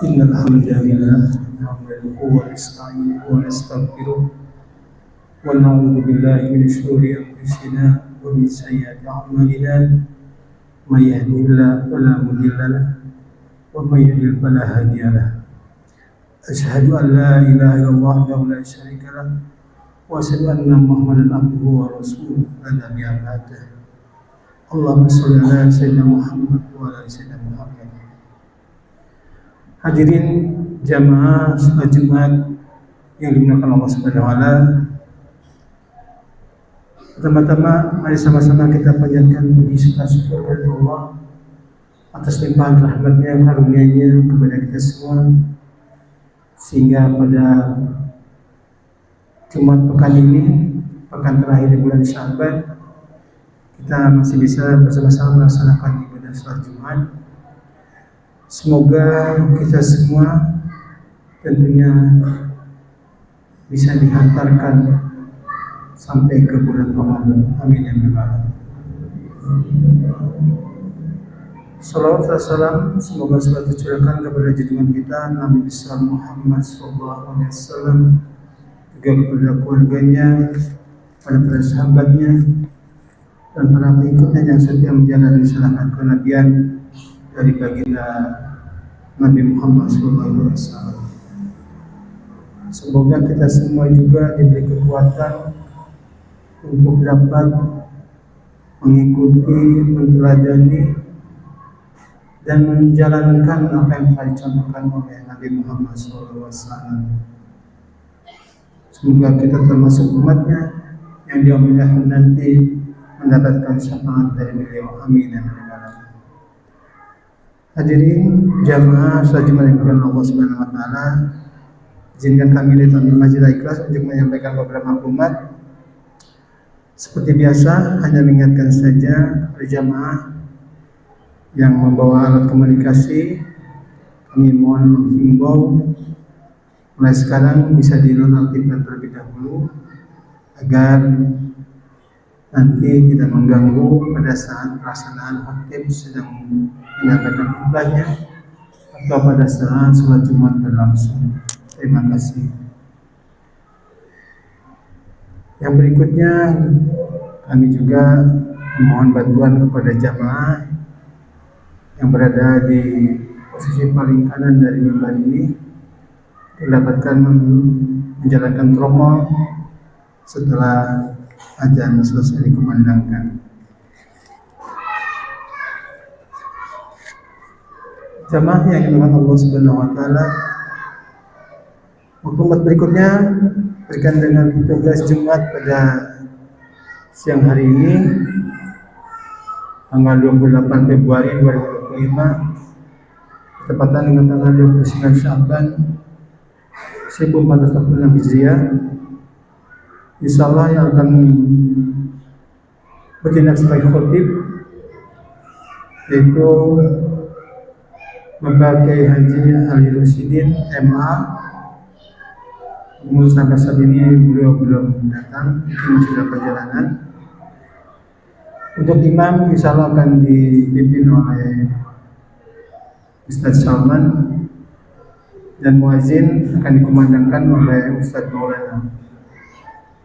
إن الحمد لله نحمده ونستعينه ونستغفره ونعوذ بالله من شرور أنفسنا ومن سيئات أعمالنا من يهده الله فلا مضل له ومن يضلل فلا هادي له أشهد أن لا إله إلا الله وحده لا شريك له وأشهد أن محمدا عبده ورسوله لا نبي بعده اللهم صل على سيدنا Muhammad wa ala sayyidina Muhammad. Hadirin jamaah salat Jumat yang dimuliakan Allah Subhanahu wa taala. Pertama-tama mari sama-sama kita panjatkan puji serta syukur kepada Allah atas limpahan rahmat-Nya, karunia-Nya kepada kita semua, sehingga pada Jumat pekan ini, pekan terakhir di bulan Sya'ban, kita masih bisa bersama-sama melaksanakan ibadah salat Jumat. Semoga kita semua tentunya bisa dihantarkan sampai ke bulan Ramadan. Amin ya rabbal alamin. Salawat dan salam semoga selalu tercurahkan kepada junjungan kita Nabi besar Muhammad SAW, juga kepada keluarganya, para sahabatnya, dan para pengikutnya yang setia menjalani syariat kenabian dari baginda Nabi Muhammad SAW. Semoga kita semua juga diberi kekuatan untuk dapat mengikuti, meneladani, dan menjalankan apa yang telah dicontohkan oleh Nabi Muhammad SAW. Semoga kita termasuk umatnya yang di yaumil akhir nanti mendapatkan syafaat dari beliau. Amin ya rabbal alamin. Hadirin jamaah salat Jumat yang dimuliakan Allah Subhanahu wa taala, izinkan kami dari Tamil Masjid Ikhlas untuk menyampaikan beberapa maklumat. Seperti biasa, hanya mengingatkan saja kepada jamaah yang membawa alat komunikasi, kami mohon menghimbau mulai sekarang bisa dinonaktifkan terlebih dahulu agar nanti tidak mengganggu pada saat pelaksanaan khotib sedang menyampaikan khutbahnya atau pada saat sholat Jumat berlangsung. Terima kasih. Yang berikutnya, kami juga memohon bantuan kepada jamaah yang berada di posisi paling kanan dari mimbar ini mendapatkan menjalankan tromol setelah azan selesai dikumandangkan. Jamaah yang dimuliakan Allah Subhanahu wa taala, maklumat berikutnya berkaitan dengan tugas Jumat pada siang hari ini tanggal 28 Februari 2025 bertepatan dengan tanggal 29 Sya'ban 1446 Hijriah. Insyaallah yang akan bertindak sebagai khotib yaitu Bapak Kiai Haji Ali Rosyidin MA. Namun sampai saat ini beliau belum datang, mungkin masih dalam perjalanan. Untuk imam insyaallah akan dipimpin oleh Ustadz Salman dan muazin akan dikumandangkan oleh Ustadz Maulana.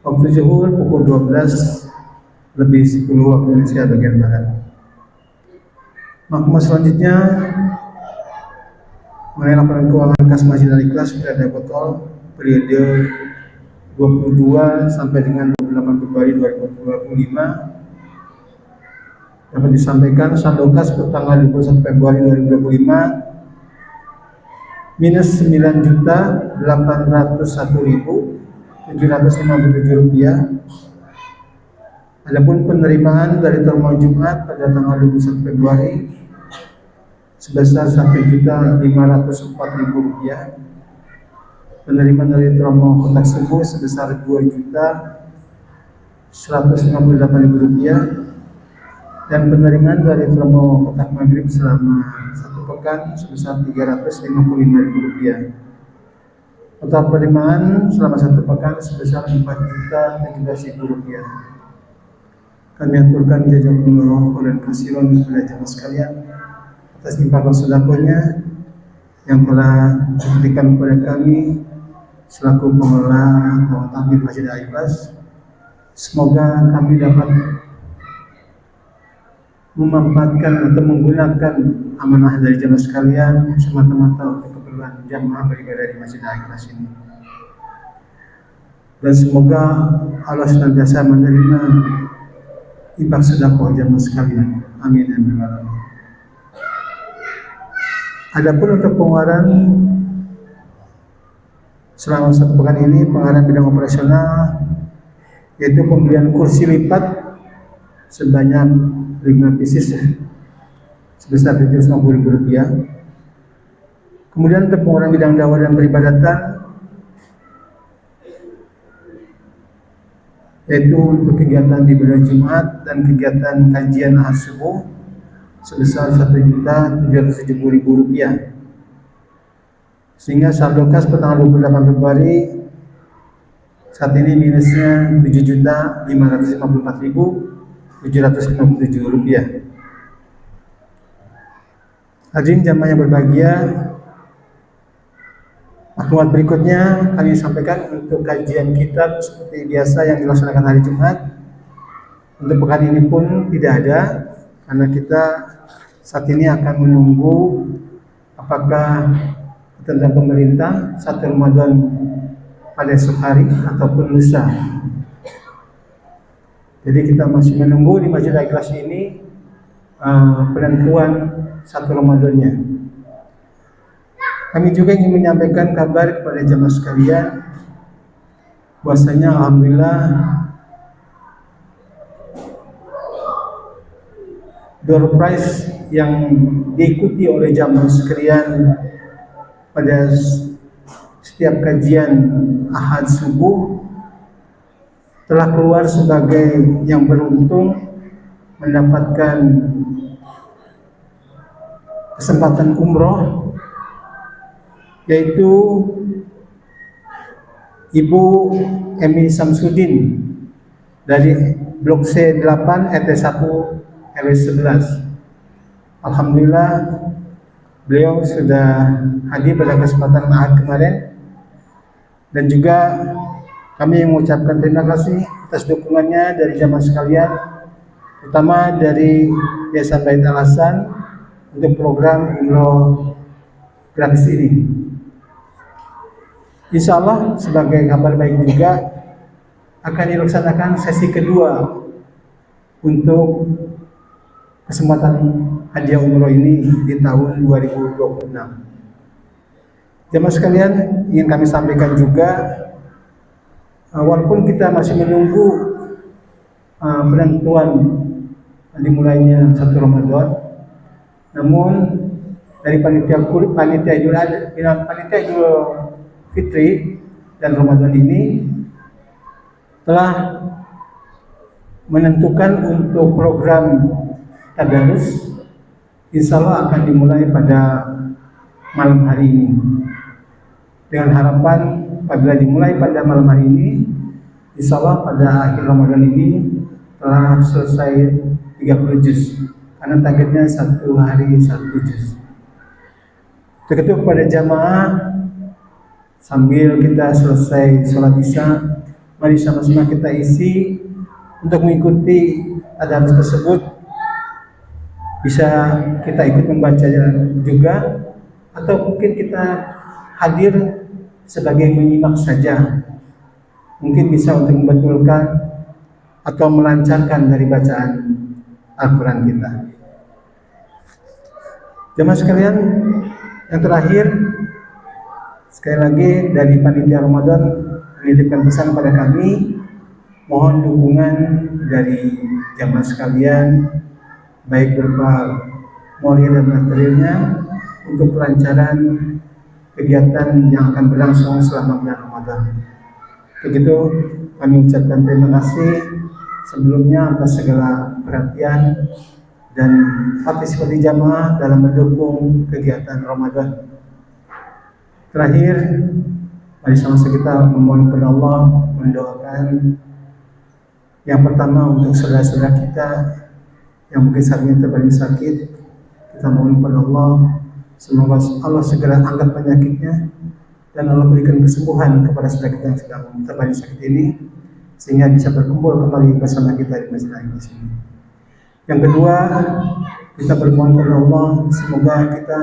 Waktu zuhur pukul 12 lebih 10 waktu Indonesia bagian barat. Maklumat selanjutnya mengenai laporan keuangan kas Masjid Al-Ikhlas pada Botol periode 22 sampai dengan 28 Februari 2025 dapat disampaikan saldo kas per tanggal 21 Februari 2025 minus 9.801.757 rupiah. Adapun penerimaan dari termal Jumat pada tanggal 21 Februari sebesar 1.504.000 rupiah. Penerimaan dari termal kotak subuh sebesar 2.158.000 rupiah. Dan penerimaan dari termal kotak maghrib selama satu pekan sebesar 355.000 rupiah. Total penerimaan selama satu pekan sebesar 4.017.000 rupiah. Kami aturkan jazakumullah khairan katsiran kepada jamaah sekalian atas infak sedekahnya yang telah diberikan kepada kami selaku pengelola atau takmir Masjid Al-Ikhlas. Semoga kami dapat memanfaatkan atau menggunakan amanah dari jamaah sekalian semata-mata untuk keperluan jamaah beribadah di Masjid Al-Ikhlas ini. Dan semoga Allah senantiasa menerima infak sedekah jamaah sekalian. Amin ya rabbal alamin. Adapun untuk pengeluaran selama satu pekan ini, pengeluaran bidang operasional yaitu pembelian kursi lipat sebanyak 5 pieces sebesar Rp750.000. Kemudian untuk pengeluaran bidang dakwah dan peribadatan yaitu untuk kegiatan di bulan Jumat dan kegiatan kajian ahad subuh sebesar Rp1.770.000, sehingga saldo kas per tanggal 28 Februari saat ini minusnya Rp7.554.757. Hadirin jamaah yang berbahagia, maklumat berikutnya kami sampaikan untuk kajian kitab seperti biasa yang dilaksanakan hari Jumat. Untuk pekan ini pun tidak ada, karena kita saat ini akan menunggu apakah tentang pemerintah 1 Ramadan pada esok hari ataupun lusa. Jadi kita masih menunggu di Masjid Al-Ikhlas ini penentuan 1 Ramadannya. Kami juga ingin menyampaikan kabar kepada jamaah sekalian bahwasanya alhamdulillah door prize yang diikuti oleh jamaah sekalian pada setiap kajian ahad subuh telah keluar sebagai yang beruntung mendapatkan kesempatan umroh, yaitu Ibu Emi Samsudin dari Blok C8 RT1 RW 11. Alhamdulillah beliau sudah hadir pada kesempatan ahad kemarin, dan juga kami mengucapkan terima kasih atas dukungannya dari jamaah sekalian, terutama dari Yayasan Bait Al-Hasan untuk program umroh gratis ini. Insya Allah sebagai kabar baik juga akan dilaksanakan sesi kedua untuk kesempatan hadiah umroh ini di tahun 2026. Jemaah sekalian, ingin kami sampaikan juga, walaupun kita masih menunggu penentuan dimulainya 1 Ramadan, namun dari panitia Idul Fitri dan Ramadan ini telah menentukan untuk program tadarus, insya Allah akan dimulai pada malam hari ini, dengan harapan apabila dimulai pada malam hari ini, insya Allah pada akhir Ramadan ini telah selesai 30 juz, karena targetnya 1 hari 1 juz. Begitu kepada jamaah, sambil kita selesai sholat isya, mari sama-sama kita isi untuk mengikuti tadarus tersebut. Bisa kita ikut membaca juga, atau mungkin kita hadir sebagai menyimak saja. Mungkin bisa untuk membetulkan atau melancarkan dari bacaan Al-Quran kita. Jemaah sekalian, yang terakhir, sekali lagi dari panitia Ramadan menitipkan pesan pada kami, mohon dukungan dari jamaah sekalian, baik berupa moral dan materialnya, untuk kelancaran kegiatan yang akan berlangsung selama bulan Ramadan. Begitu kami ucapkan terima kasih sebelumnya atas segala perhatian dan partisipasi jamaah dalam mendukung kegiatan Ramadan. Terakhir, mari sama-sama kita memohon kepada Allah, mendoakan yang pertama untuk saudara-saudara kita yang mungkin saat ini terbaring sakit. Kita mohon kepada Allah Semoga Allah segera angkat penyakitnya dan Allah berikan kesembuhan kepada saudara kita yang sedang terbaring sakit ini, sehingga bisa berkumpul kembali bersama kita di Masjid Ikhlas ini. Yang kedua, kita bermohon kepada Allah semoga kita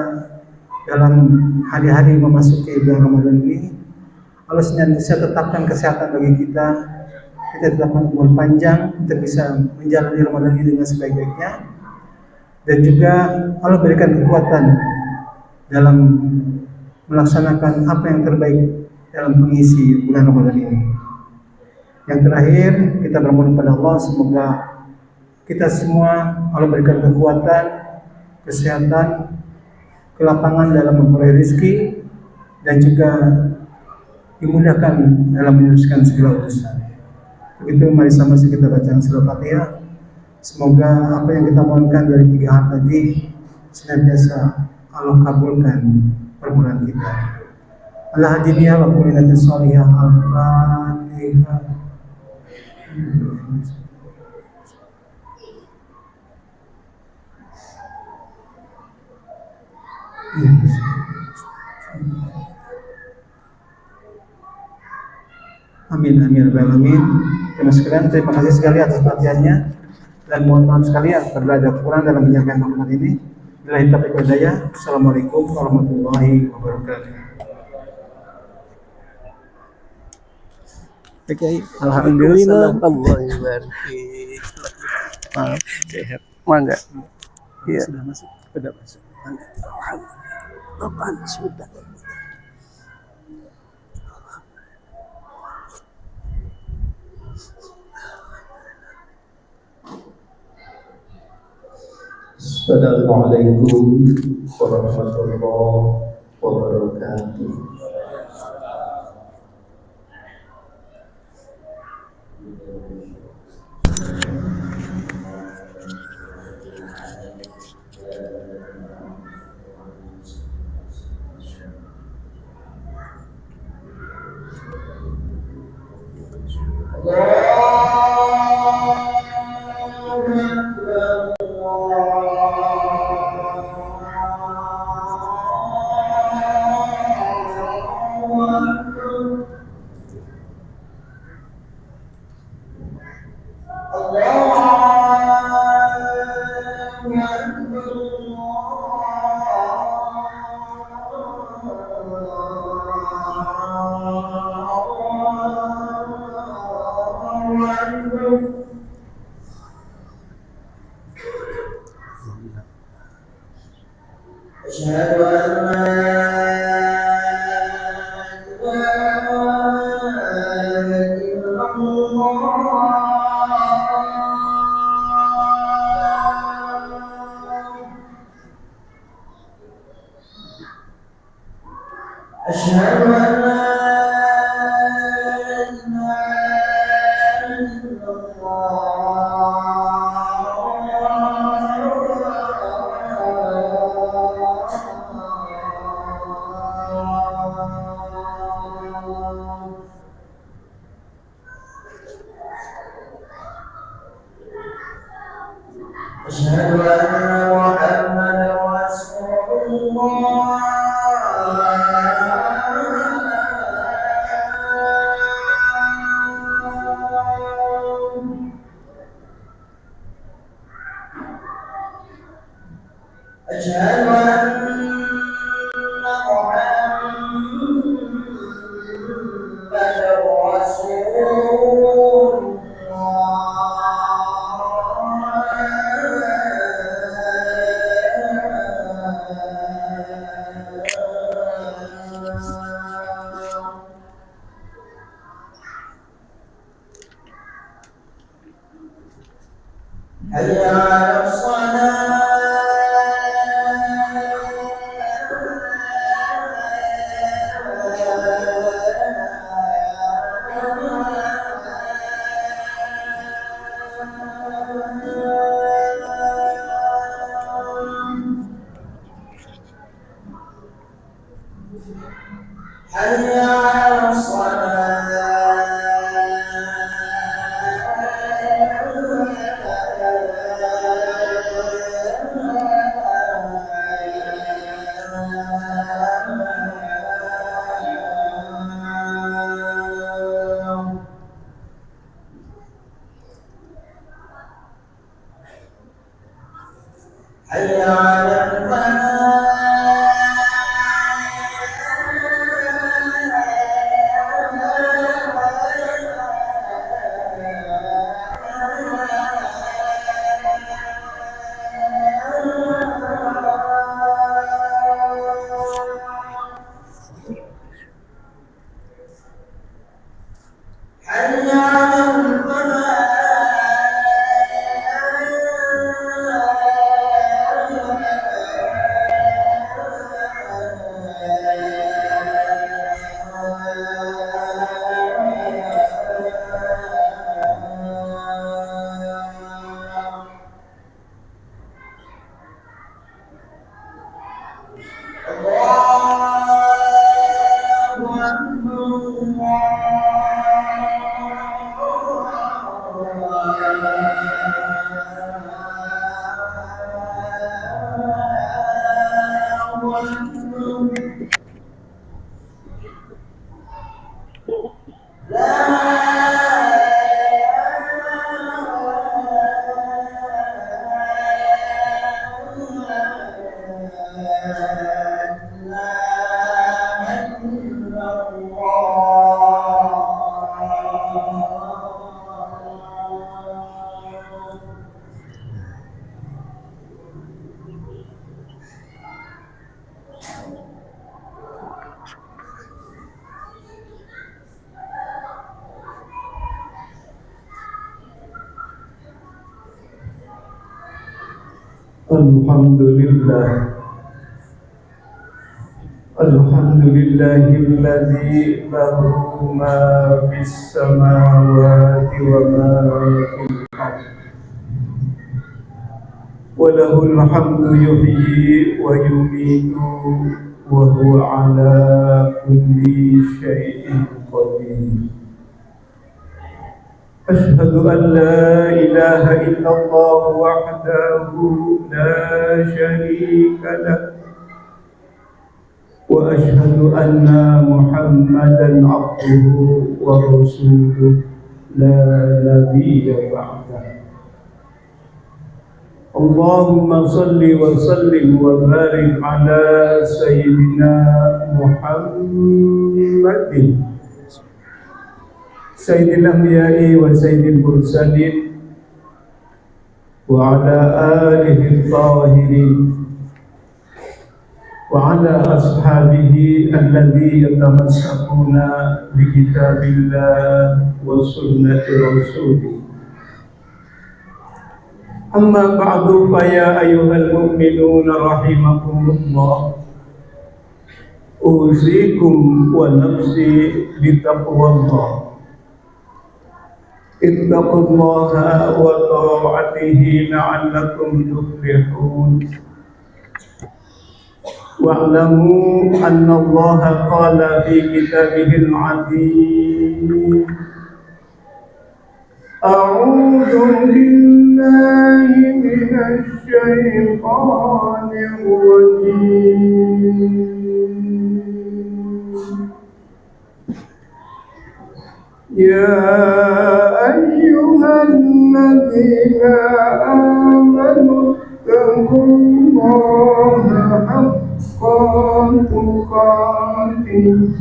dalam hari-hari memasuki bulan Ramadan ini, Allah senantiasa tetapkan kesehatan bagi kita tetapkan umur panjang untuk bisa menjalani Ramadan ini dengan sebaik-baiknya, dan juga Allah berikan kekuatan dalam melaksanakan apa yang terbaik dalam mengisi bulan Ramadan ini. Yang terakhir, kita bermohon kepada Allah semoga kita semua Allah berikan kekuatan, kesehatan, kelapangan dalam memperoleh rezeki, dan juga dimudahkan dalam menyelesaikan segala urusan. Begitu, mari sama-sama kita baca surah Fatihah. Semoga apa yang kita mohonkan dari 3 hal tadi senantiasa Allah kabulkan permohonan kita. Allah hadiniya wa kulinatis sholihah. Al-Fatihah. Amin, amin, amin. Terima kasih sekali atas perhatiannya, dan mohon maaf sekali apabila ada kekurangan dalam menyampaikan maklumat ini. Billahi taufiq wal hidayah. Assalamualaikum warahmatullahi wabarakatuh. Oke, alhamdulillah. Allah barik. Maaf, sehat. Mangga. Iya. Sudah masuk. Sudah masuk. Depan sudah. Assalamualaikum warahmatullahi wabarakatuh. Alhamdulillahilladzi lahu ma fis samawati wa ma fil ardh wa lahul hamdu yuhyi wa yumiitu wa huwa ala kulli syai'in qadir. Ashhadu an la ilaha illallah wahdahu la syarika lah wa ashhadu anna Muhammadan abduhu wa rasuluh la nabiyya ba'dah. Allahumma salli wa sallim wa barik ala sayyidina Muhammadin sayyidil anbiya'i wa sayyidil mursalin wa ala alihi tahirin wa ala ashabihi alladhi yatamassakuna bi kitabillah wa sunnati rasulih. Amma ba'du, fa ya ayyuhal mu'minuna rahimakumullah, uzikum wa nafsi bitaqwallah. Ittaqullaha wa ta'atihi la'allakum tuflihun. Wa'lamu anna Allaha qala fi kitabihil 'azim, a'udzu billahi minasy syaithanir rajim. Ya ayyuhalladzina amanu taqullaha haqqa tuqatih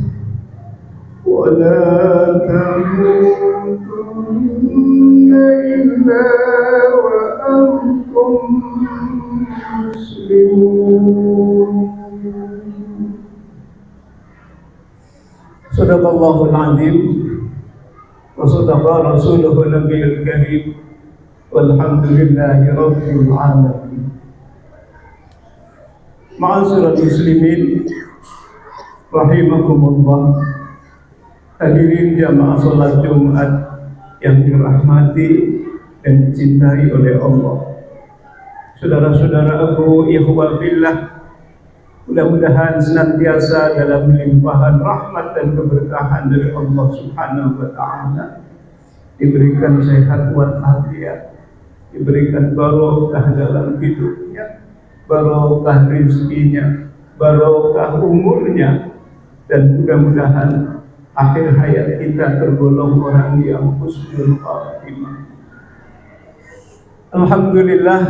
wa la tamutunna illa wa antum muslimun. Sadaqallahul azim wa sadaqa rasuluhu nabiyul karim, walhamdulillahi rabbil alamin. Ma'asyiral muslimin rahimakumullah, hadirin jamaah salat Jumat yang dirahmati dan dicintai oleh Allah. Saudara-saudaraku, ikhwah billah, mudah-mudahan senantiasa dalam limpahan rahmat dan keberkahan dari Allah Subhanahu wa ta'ala, diberikan sehat walafiat, diberikan barokah dalam hidupnya, barokah rizkinya, barokah umurnya, dan mudah-mudahan akhir hayat kita tergolong orang yang husnul khatimah. Alhamdulillah,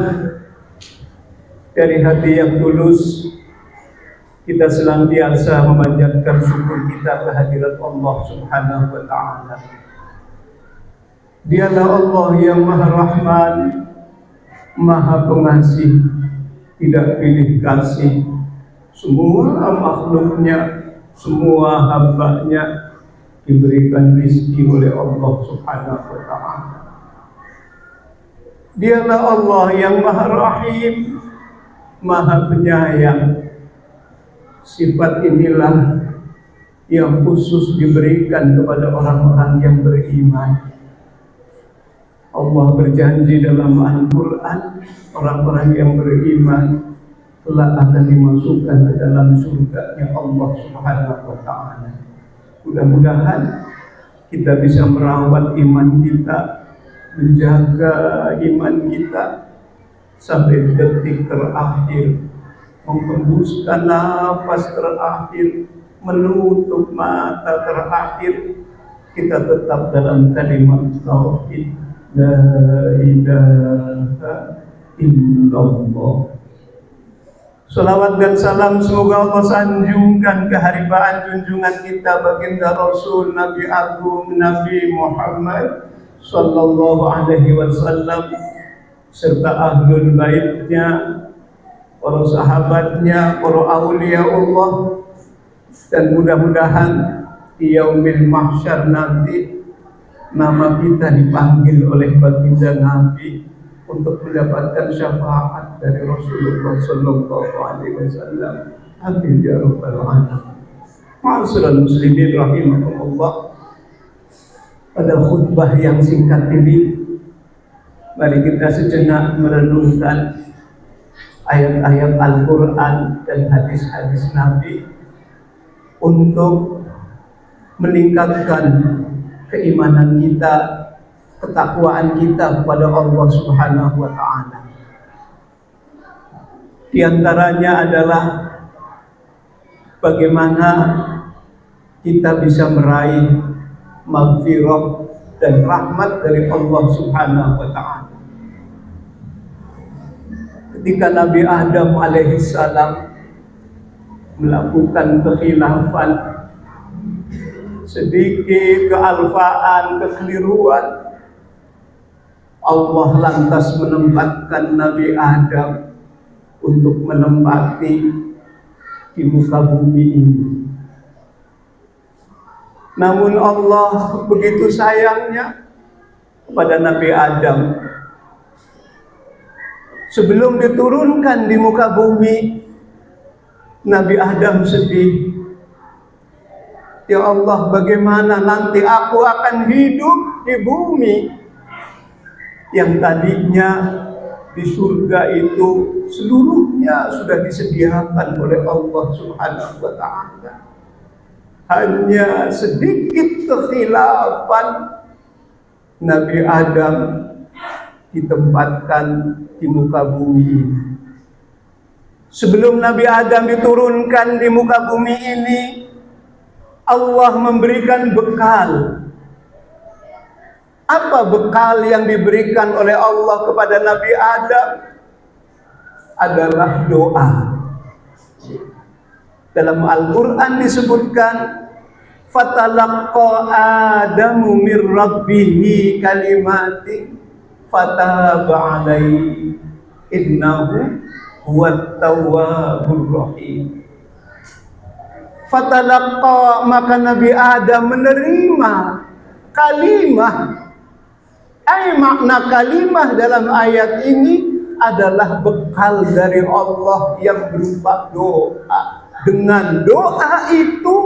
dari hati yang tulus kita senantiasa memanjatkan syukur kita kehadirat Allah Subhanahu wa ta'ala. Dialah Allah yang Maha Rahman, Maha Pengasih, tidak pilih kasih. Semua makhluknya, semua hambanya diberikan rizki oleh Allah Subhanahu wa ta'ala. Dialah Allah yang Maha Rahim, Maha Penyayang. Sifat inilah yang khusus diberikan kepada orang-orang yang beriman. Allah berjanji dalam Al-Quran, orang-orang yang beriman telah akan dimasukkan ke dalam surga-Nya Allah Subhanahu wa ta'ala. Mudah-mudahan kita bisa merawat iman kita, menjaga iman kita sampai detik terakhir, menghembuskan nafas terakhir, menutup mata terakhir, kita tetap dalam kalimat tauhid, la ilaha illallah. Salawat dan salam semoga Allah sanjungkan keharibaan junjungan kita baginda Rasul Nabi Agung Nabi Muhammad sallallahu alaihi wasallam serta ahlul baitnya, para sahabatnya, para aulia Allah, dan mudah-mudahan di yaumil mahsyar nanti nama kita dipanggil oleh baginda Nabi untuk mendapatkan syafaat dari Rasulullah sallallahu alaihi wasallam. Amin ya rabbal alamin. Ma'asyiral muslimin rahimakumullah. Pada khutbah yang singkat ini, mari kita sejenak merenungkan ayat-ayat Al-Quran dan hadis-hadis Nabi untuk meningkatkan keimanan kita, ketakwaan kita kepada Allah Subhanahu wa ta'ala. Di antaranya adalah bagaimana kita bisa meraih maghfirah dan rahmat dari Allah Subhanahu wa ta'ala. Ketika Nabi Adam alaihissalam melakukan kekhilafan, sedikit kealfaan, kekeliruan, Allah lantas menempatkan Nabi Adam untuk menempati di muka bumi ini. Namun Allah begitu sayangnya kepada Nabi Adam. Sebelum diturunkan di muka bumi, Nabi Adam sedih. Ya Allah, bagaimana nanti aku akan hidup di bumi yang tadinya di surga itu seluruhnya sudah disediakan oleh Allah Subhanahu wa ta'ala. Hanya sedikit kekhilafan, Nabi Adam ditempatkan di muka bumi ini. Sebelum Nabi Adam diturunkan di muka bumi ini, Allah memberikan bekal. Apa bekal yang diberikan oleh Allah kepada Nabi Adam? Adalah doa. Dalam Al-Quran disebutkan, fatalaqqa Adamu mir rabbihi kalimati fataba alaihi innahu huwat tawwabur rahim. Fatalaqqa, maka Nabi Adam menerima kalimah. Makna kalimah dalam ayat ini adalah bekal dari Allah yang berupa doa. Dengan doa itu,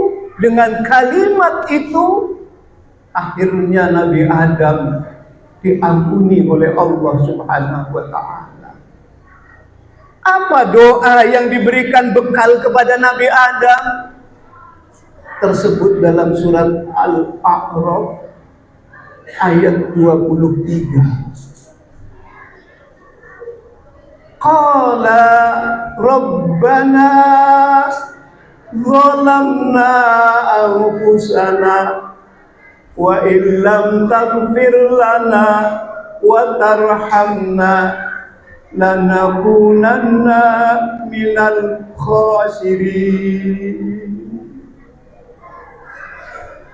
dengan kalimat itu, akhirnya Nabi Adam diampuni oleh Allah Subhanahu wa ta'ala. Apa doa yang diberikan bekal kepada Nabi Adam? Tersebut dalam surat Al-A'raf ayat 23. Qala Rabbana zalamna anfusana wa illam taghfir lana wa tarhamna lanakunanna minal khasirin.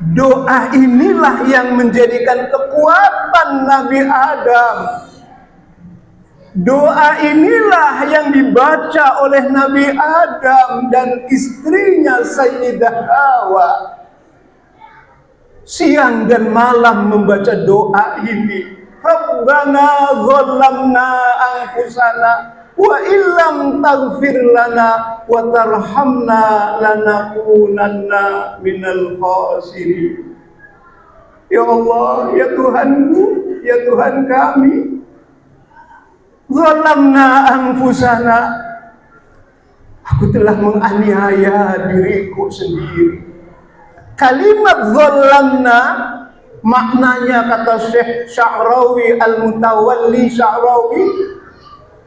Doa inilah yang menjadikan kekuatan Nabi Adam. Doa inilah yang dibaca oleh Nabi Adam dan istrinya Sayyidah Hawa. siang dan malam membaca doa ini. Rabbana zalamna anfusana wa illam taghfir lana wa tarhamna lanakunanna minal khasirin. Ya Allah, ya Tuhanku, ya Tuhan kami, zalamna anfusana, aku telah menganiaya diriku sendiri. Kalimat zalamna maknanya, kata Syekh Sya'rawi Al-Mutawalli Sya'rawi,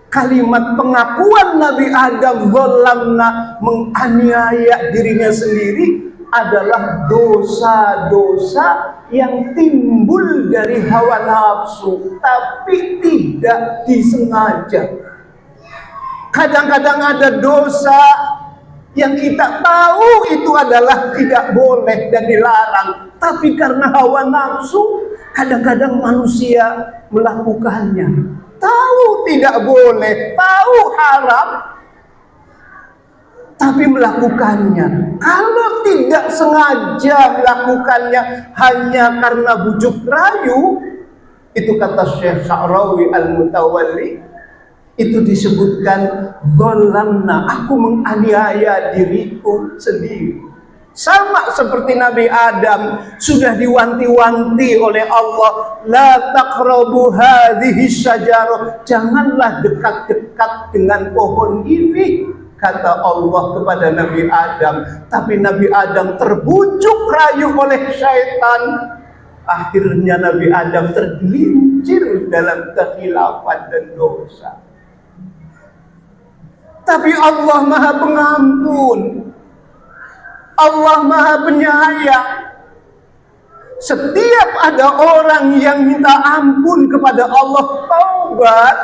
kalimat pengakuan Nabi Adam zalamna, menganiaya dirinya sendiri, adalah dosa-dosa yang timbul dari hawa nafsu tapi tidak disengaja. Kadang-kadang ada dosa yang kita tahu itu adalah tidak boleh dan dilarang, tapi karena hawa nafsu kadang-kadang manusia melakukannya. Tahu tidak boleh, tahu haram, tapi melakukannya. Kalau tidak sengaja melakukannya hanya karena bujuk rayu, itu kata Syekh Sya'rawi Al-Mutawalli, itu disebutkan zalamna, aku menganiaya diriku sendiri. Sama seperti Nabi Adam sudah diwanti-wanti oleh Allah, la taqrabu hadhihi syajarah, janganlah dekat-dekat dengan pohon ini, kata Allah kepada Nabi Adam. Tapi Nabi Adam terbujuk rayu oleh syaitan. Akhirnya Nabi Adam tergelincir dalam kekhilafan dan dosa. Tapi Allah Maha Pengampun, Allah Maha Penyayang. Setiap ada orang yang minta ampun kepada Allah, taubat,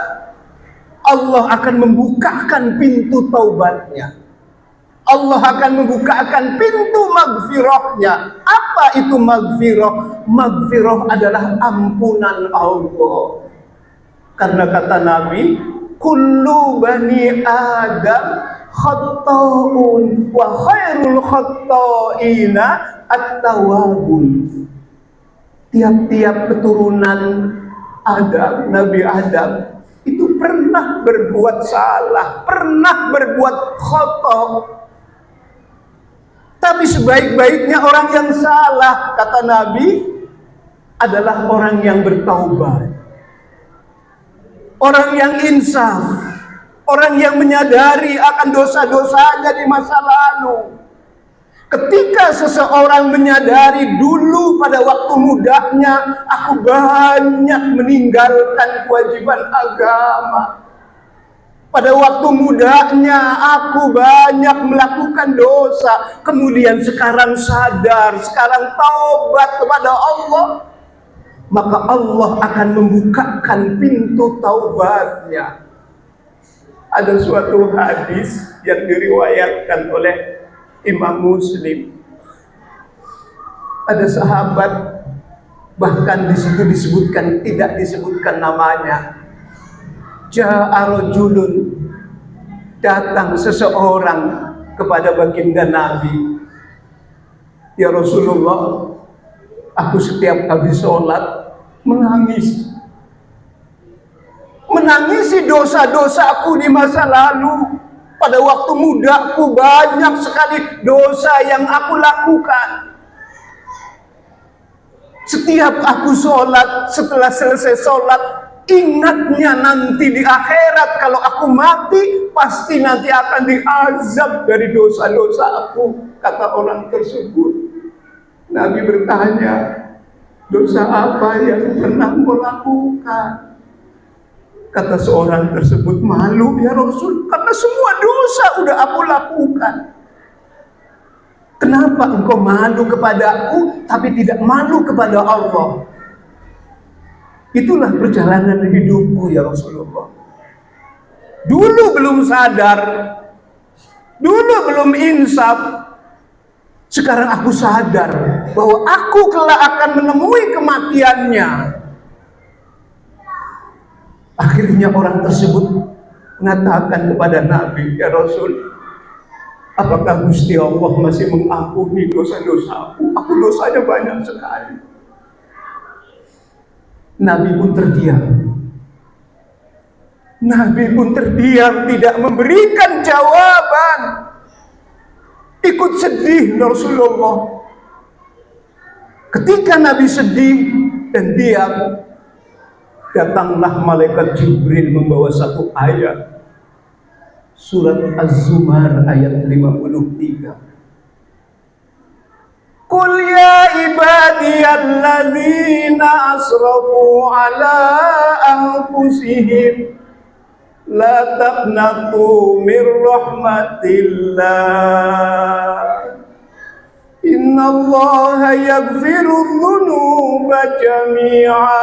Allah akan membukakan pintu taubatnya. Allah akan membukakan pintu magfirahnya. Apa itu magfirah? Magfirah adalah ampunan Allah. Karena kata Nabi, kullu bani Adam khatta'un wa khairul khatta'ina at-tawwabun. Tiap-tiap keturunan Adam, Nabi Adam, itu pernah berbuat salah, pernah berbuat khata'. Tapi sebaik-baiknya orang yang salah, kata Nabi, adalah orang yang bertaubat, orang yang insaf, orang yang menyadari akan dosa-dosanya di masa lalu. Ketika seseorang menyadari dulu pada waktu mudanya, aku banyak meninggalkan kewajiban agama. Pada waktu mudanya aku banyak melakukan dosa. Kemudian sekarang sadar, sekarang taubat kepada Allah, maka Allah akan membukakan pintu taubatnya. Ada suatu hadis yang diriwayatkan oleh Imam Muslim. Ada sahabat, bahkan di situ disebutkan, tidak disebutkan namanya. Ja'a rajulun, datang seseorang kepada baginda Nabi. Ya Rasulullah, aku setiap habis sholat menangis, menangisi dosa-dosaku di masa lalu. Pada waktu mudaku banyak sekali dosa yang aku lakukan. Setiap aku sholat, setelah selesai sholat, ingatnya nanti di akhirat kalau aku mati, pasti nanti akan diazab dari dosa-dosa aku, kata orang tersebut. Nabi bertanya, dosa apa yang pernah kau lakukan? Kata seorang tersebut, malu ya Rasul, karena semua dosa udah aku lakukan. Kenapa engkau malu kepada aku tapi tidak malu kepada Allah? Itulah perjalanan hidupku ya Rasulullah. Dulu belum sadar, dulu belum insaf, sekarang aku sadar bahwa aku kelak akan menemui kematiannya. Akhirnya orang tersebut mengatakan kepada Nabi, ya Rasul, Apakah Gusti Allah masih mengampuni dosa-dosaku? Aku dosanya banyak sekali. Nabi pun terdiam. Nabi pun terdiam, tidak memberikan jawaban. Ikut sedih Rasulullah. Ketika Nabi sedih dan diam, datanglah malaikat Jibril membawa satu ayat. Surat Az-Zumar ayat 53. Qul ya ibadiyalladzina asrafu ala anfusihim la taqnatu min rahmatillah innallaha yaghfirudz dzunuba jami'a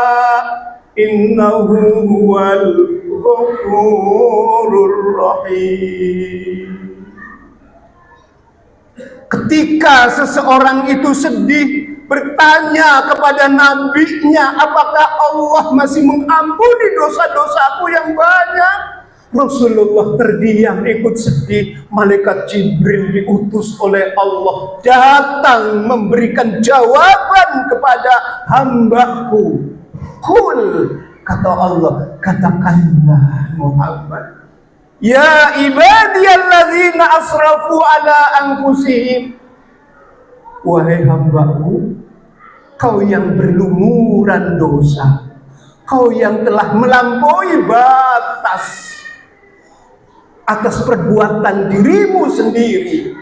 innahu huwal ghafurur rahim. Ketika seseorang itu sedih, bertanya kepada nabinya, apakah Allah masih mengampuni dosa-dosaku yang banyak? Rasulullah terdiam, ikut sedih. Malaikat Jibril diutus oleh Allah datang memberikan jawaban kepada hambaku. Qul, kata Allah, katakanlah Muhammad, ya ibadiyalladzina asrafu ala anfusihim, wahai hambaku, kau yang berlumuran dosa, kau yang telah melampaui batas atas perbuatan dirimu sendiri,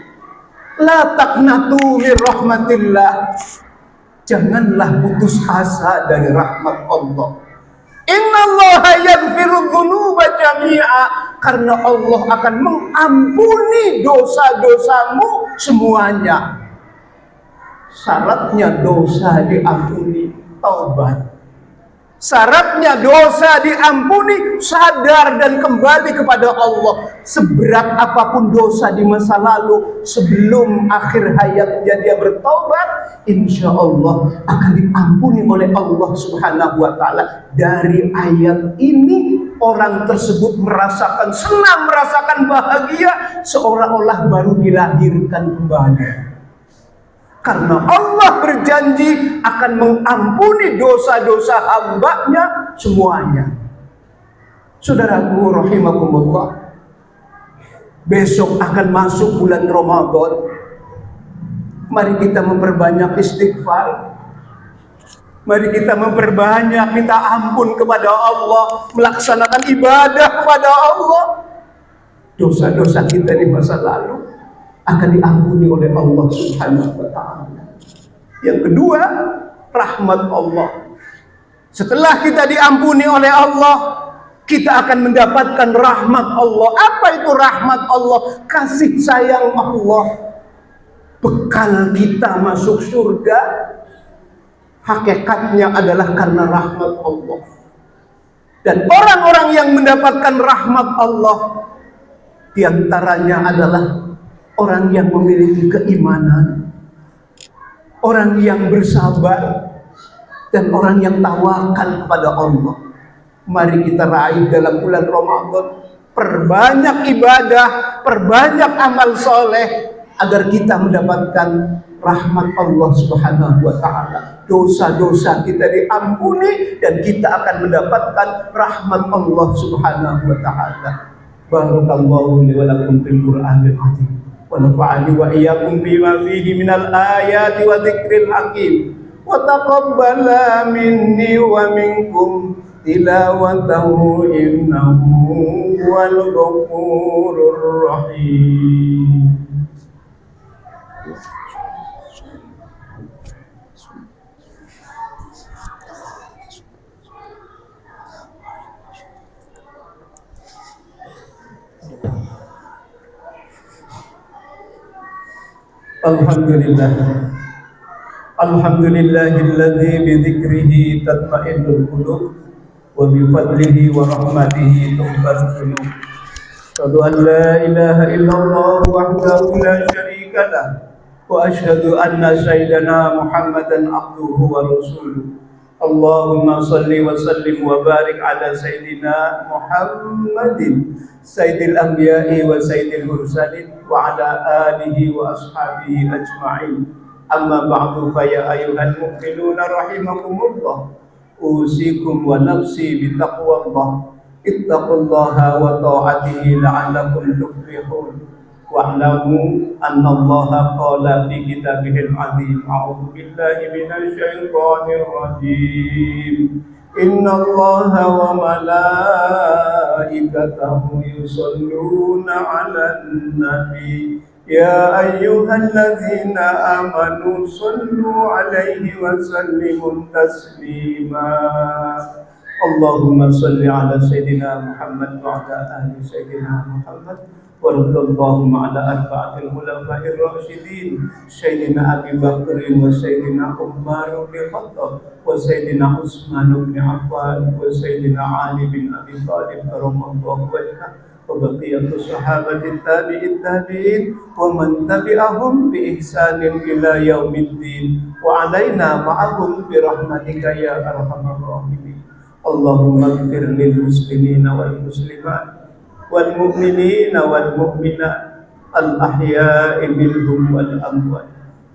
la taqnatu min rahmatillah, janganlah putus asa dari rahmat Allah. Innallaha yaghfirudz dzunuba jami'a, karena Allah akan mengampuni dosa-dosamu semuanya. Syaratnya dosa diampuni, taubat. Syaratnya dosa diampuni, sadar dan kembali kepada Allah. Seberat apapun dosa di masa lalu, sebelum akhir hayatnya dia bertaubat, insya Allah akan diampuni oleh Allah Subhanahu wa Ta'ala. Dari ayat ini, orang tersebut merasakan senang, merasakan bahagia, seolah-olah baru dilahirkan kembali. Karena Allah berjanji akan mengampuni dosa-dosa hambanya semuanya. Saudaraku rahimakumullah, besok akan masuk bulan Ramadan. Mari kita memperbanyak istighfar. Mari kita memperbanyak minta ampun kepada Allah, melaksanakan ibadah kepada Allah. Dosa-dosa kita di masa lalu akan diampuni oleh Allah Subhanahu wa Ta'ala. Yang kedua, rahmat Allah. Setelah kita diampuni oleh Allah, kita akan mendapatkan rahmat Allah. Apa itu rahmat Allah? Kasih sayang Allah. Bekal kita masuk surga, hakikatnya adalah karena rahmat Allah. Dan orang-orang yang mendapatkan rahmat Allah, diantaranya adalah orang yang memiliki keimanan, orang yang bersabar, dan orang yang tawakal kepada Allah. Mari kita raih dalam bulan Ramadan, perbanyak ibadah, perbanyak amal soleh, agar kita mendapatkan rahmat Allah Subhanahu wa Ta'ala. Dosa-dosa kita diampuni dan kita akan mendapatkan rahmat Allah Subhanahu wa Ta'ala. Barakallahu li wa lakum fil Qur'anil azim. Wa nafa'ani wa iyyakum bima fihi minal ayati wa dzikril hakim. Wa taqabbala minni wa minkum tilawatahu innahu wal ghafurur rahim. Alhamdulillah, alhamdulillahilladzi bidzikrihi tatma'innul qulub wa bi fadlihi wa rahmatihi tughfar dzunub. Asyhadu an la ilaha illallah wahdahu la syarika lah wa asyhadu anna sayyidana Muhammadan abduhu wa rasuluh. Allahumma salli wa sallim wa barik ala Sayyidina Muhammadin Sayyidil Anbiya'i wa Sayyidil Mursalin wa ala alihi wa ashabihi ajma'in. Amma ba'du fa ya ayyuhal mu'minuna rahimakumullah. Usikum wa nafsi bitaqwallah. Ittaqullaha wa ta'atihi la'allakum tuflihun. Wa'lamu anna Allah qala fi kitabihil azim. A'udzu billahi minasy syaithanir rajim. Inna Allaha wa malaikatahu yusholluna 'alan nabi. Ya ayyuhalladzina amanu shallu 'alaihi wa sallimu taslima. Allahumma salli ala Sayyidina Muhammad wa ala ali Sayyidina Muhammad. Warahmatullahi ala arba'atil khulafa'ir rasyidin Sayyidina Abi Bakr wa Sayyidina Umar bin Khattab wa Sayyidina Utsman bin Affan wa Sayyidina Ali bin Abi Thalib karamallahu wajhah wa baqiyatu sahabati tabi'in wa man tabi'ahum bi ihsanin ila yaumiddin wa alaina ma'ahum bi rahmatika ya arhamar rahimin. Allahumma ighfir lil muslimina wal muslimat wal mu'minina wal mu'minat al ahya'i minhum wal amwat.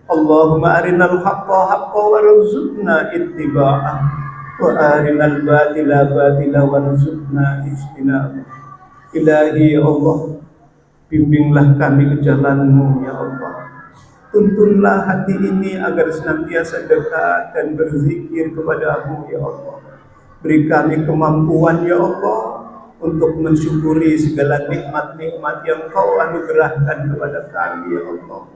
Allahumma arinal haqqa haqqan warzuqna ittiba'ah wa arinal batila batila warzuqna ijtinabah. Ilahi ya Allah, bimbinglah kami ke jalan-Mu ya Allah. Tuntunlah hati ini agar senantiasa dekat dan berzikir kepada-Mu ya Allah. Beri kami kemampuan ya Allah untuk mensyukuri segala nikmat-nikmat yang Kau anugerahkan kepada kami ya Allah.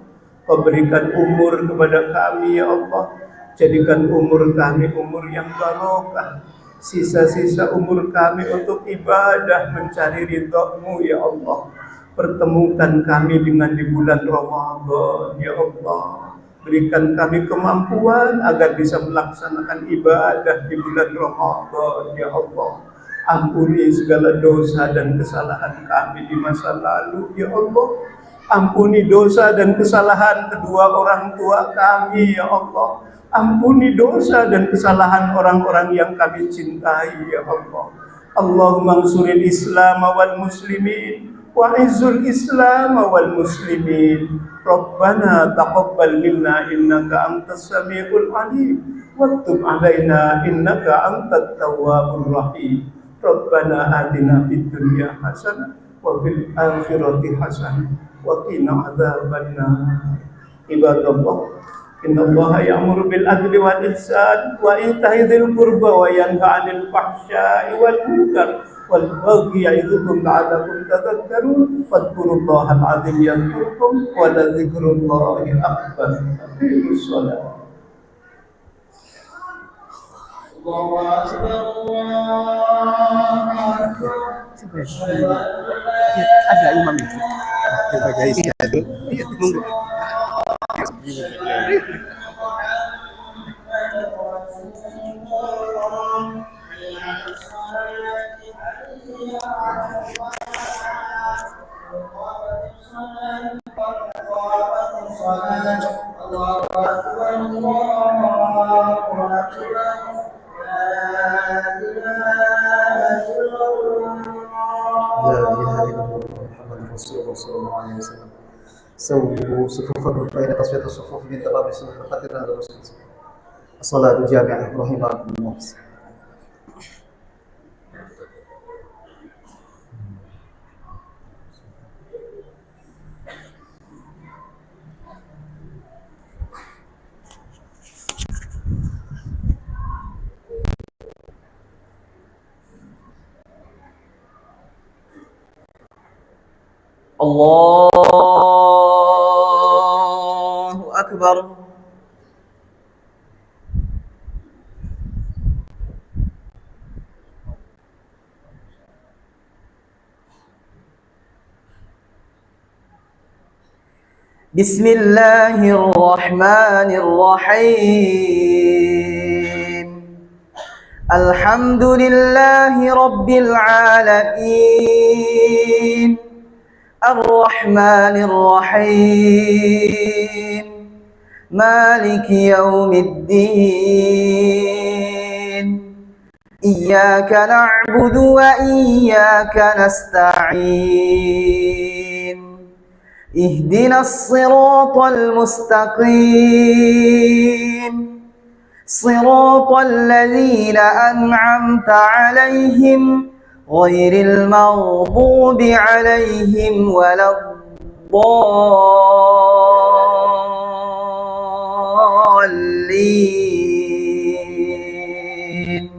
Kau berikan umur kepada kami ya Allah. Jadikan umur kami umur yang barokah. Sisa-sisa umur kami untuk ibadah mencari ridha-Mu ya Allah. Pertemukan kami dengan di bulan Ramadan ya Allah. Berikan kami kemampuan agar bisa melaksanakan ibadah di bulan Ramadan ya Allah. Ampuni segala dosa dan kesalahan kami di masa lalu ya Allah. Ampuni dosa dan kesalahan kedua orang tua kami ya Allah. Ampuni dosa dan kesalahan orang-orang yang kami cintai ya Allah. Allahumma ansuril Islam wal muslimin wa izzul Islam wal muslimin. Rabbana taqabbal minna innaka antas samiul alim wa tub alaina innaka antat tawwabur rahim. Rabbana atina fid dunya hasanah wa fil akhirati hasanah wa qina adzabannar. Ibadallah, innallaha ya'muru bil adli wal ihsan wa ita'i dzil qurba wa yanha 'anil fahsya'i wal munkar wal baghi ya'idukum la'allakum tadhakkarun. Fadhkurullahal 'azim yadhkurkum wa la dzikrullahi akbar. Aqimus shalah. Allahu akbar. Ada imam itu. Kita guys ya. Tunggu. سووا صفوفكم فإن تصفية الصفوف من تمام السنة خطيرا للرسول. الصلاة جامعة رحمكم الله. Allahu Akbar. Bismillahirrahmanirrahim. Alhamdulillahi Rabbil alamin. Ar-Rahmanir-Rahim. Maliki yaumiddin. إياك نعبد وإياك نستعين اهدنا الصراط المستقيم صراط الذين أنعمت عليهم غير المغضوب عليهم ولا الضالين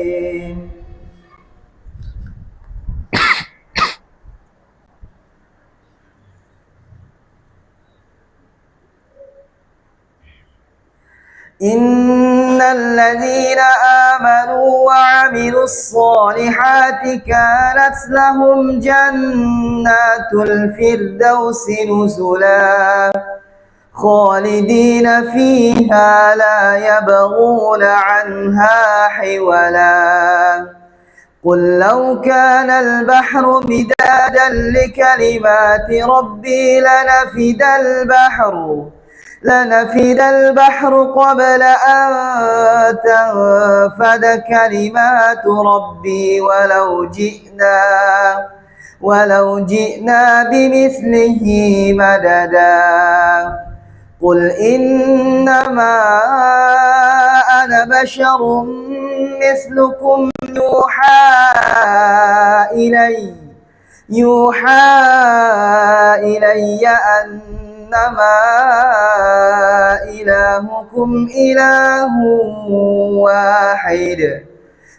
آمين. إن الذين آمنوا وعملوا الصالحات كانت لهم جنات الفردوس نزلا خالدين فيها لا يبغون عنها حولا قل لو كان البحر مدادا لكلمات ربي لنفد البحر قبل أن تنفد كلمات ربي ولو جئنا بمثله مددا قل إنما أنا بشر مثلكم يوحى إلي أنما إلهكم إله واحد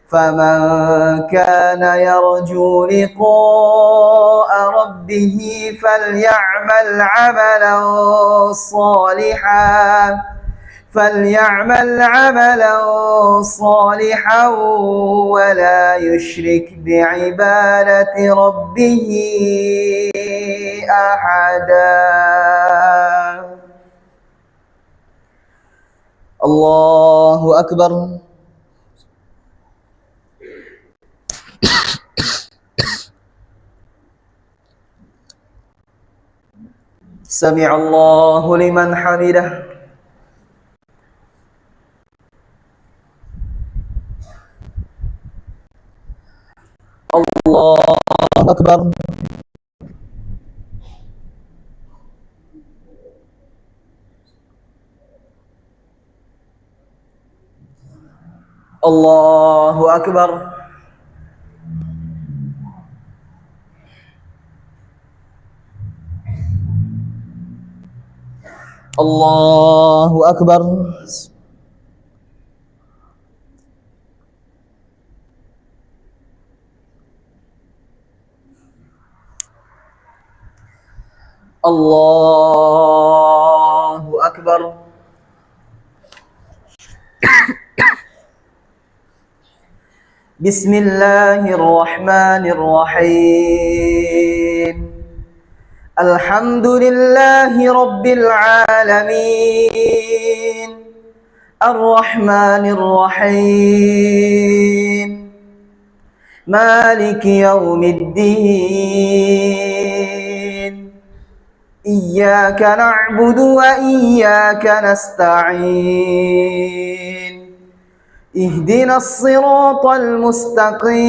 فمن كان يرجو لقاء ربه فليعمل عملا صالحا ولا يشرك بعبادة ربه أحدا. الله أكبر. سمع الله لمن حمده. الله أكبر. الله أكبر. الله أكبر. الله أكبر. بسم الله الرحمن الرحيم الحمد لله رب العالمين الرحمن الرحيم مالك يوم الدين إياك نعبد وإياك نستعين اهدنا الصراط المستقيم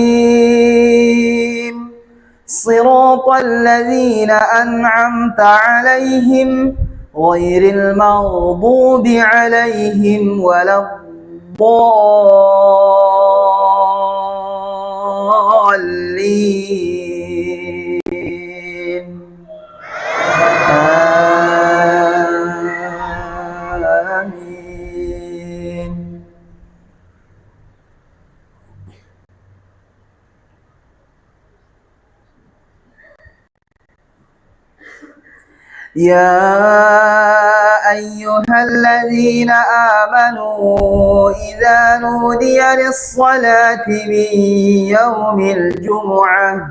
صراط الذين أنعمت عليهم غير المغضوب عليهم ولا الضالين آمين. يا أيها الذين آمنوا إذا نودي للصلاة من يوم الجمعة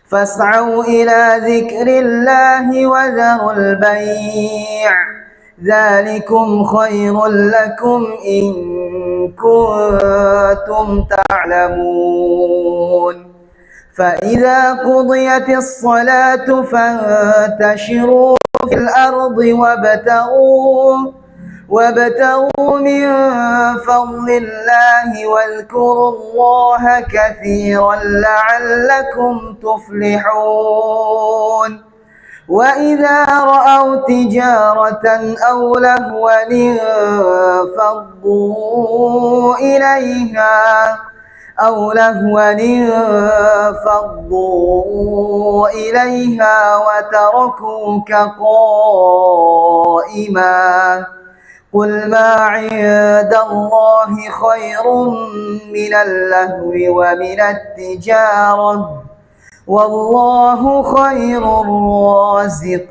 فاسعوا إلى ذكر الله وذروا البيع ذلكم خير لكم إن كنتم تعلمون فإذا قضيت الصلاة فانتشروا في الأرض وابتغوا من فضل الله واذكروا الله كثيرا لعلكم تفلحون وإذا رأوا تجارة أو لهوا انفضوا إليها وتركوك قائما قل ما عند الله خير من اللهو ومن التجارة والله خير الرازقين.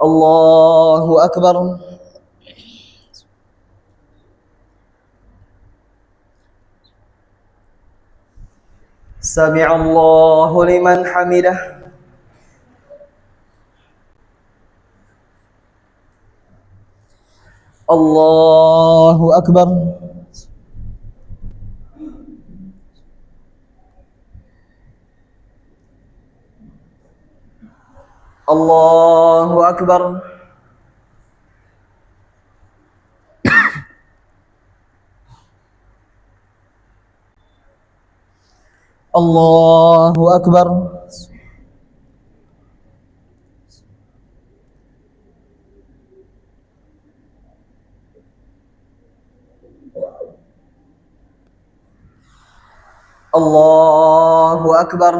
الله أكبر. سمع الله لمن حمده. الله أكبر. الله أكبر. الله أكبر. الله أكبر.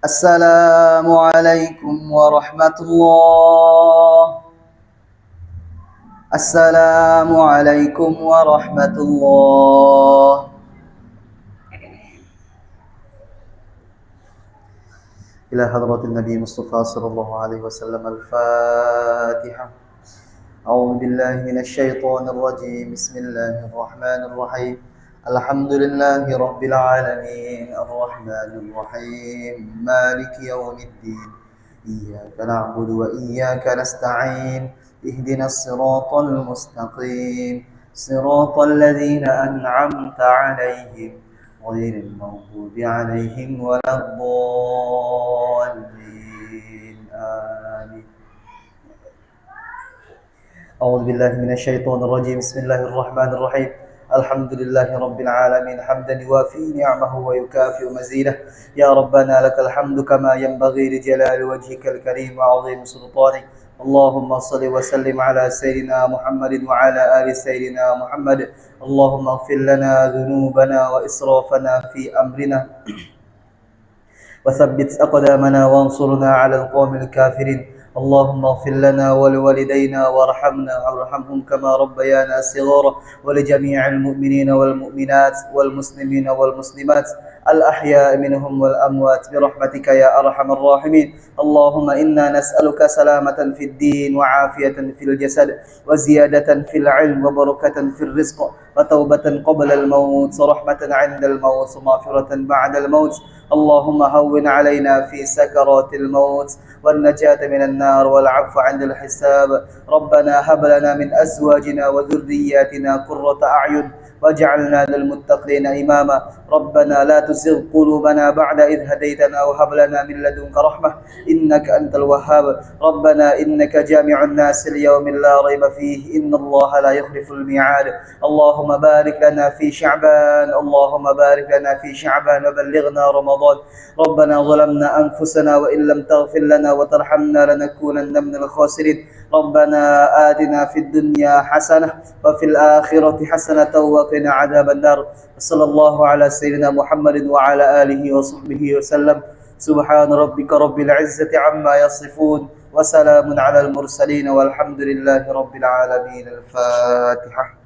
السلام عليكم ورحمة الله. السلام عليكم ورحمة الله. إلى حضرة النبي المصطفى صلى الله عليه وسلم الفاتحة. أعوذ بالله من الشيطان الرجيم. بسم الله الرحمن الرحيم. الحمد لله رب العالمين الرحمن الرحيم مالك يوم الدين إياك نعبد وإياك نستعين اهدنا الصراط المستقيم صراط الذين أنعمت عليهم غير المغضوب عليهم ولا الضالين آمين. أعوذ بالله من الشيطان الرجيم. بسم الله الرحمن الرحيم. الحمد لله رب العالمين حمدا يوافي نعمه ويكافئ مزيده. يا ربنا لك الحمد كما ينبغي لجلال وجهك الكريم وعظيم سلطانك. اللهم صل وسلم على سيدنا محمد وعلى آل سيدنا محمد. اللهم اغفر لنا ذنوبنا وإسرافنا في أمرنا وثبت أقدامنا وانصرنا على القوم الكافرين. اللهم اغفر لنا ولوالدينا وارحمهم كما ربيانا صغارا ولجميع المؤمنين والمؤمنات والمسلمين والمسلمات الأحياء منهم والأموات برحمتك يا أرحم الراحمين. اللهم إنا نسألك سلامة في الدين وعافية في الجسد وزيادة في العلم وبركة في الرزق وتوبة قبل الموت ورحمة عند الموت ومغفرة بعد الموت. اللهم هون علينا في سكرات الموت والنجاة من النار والعفو عند الحساب. ربنا هب لنا من أزواجنا وذرياتنا قرة أعين واجعلنا للمتقين إماما. ربنا لا تزغ قلوبنا بعد إذ هديتنا وهب لنا من لدنك رحمة إنك أنت الوهاب. ربنا إنك جامع الناس ليوم لا ريب فيه إن الله لا يخلف الميعاد. اللهم بارك لنا في شعبان. اللهم بارك لنا في شعبان وبلغنا رمضان. ربنا ظلمنا أنفسنا وإن لم تغفر لنا وترحمنا لنكونن من الخاسرين. ربنا آتنا في الدنيا حسنة وفي الآخرة حسنة وقنا عذاب النار. صلى الله على سيدنا محمد وعلى آله وصحبه وسلم. سبحان ربك رب العزة عما يصفون وسلام على المرسلين والحمد لله رب العالمين. الفاتحة.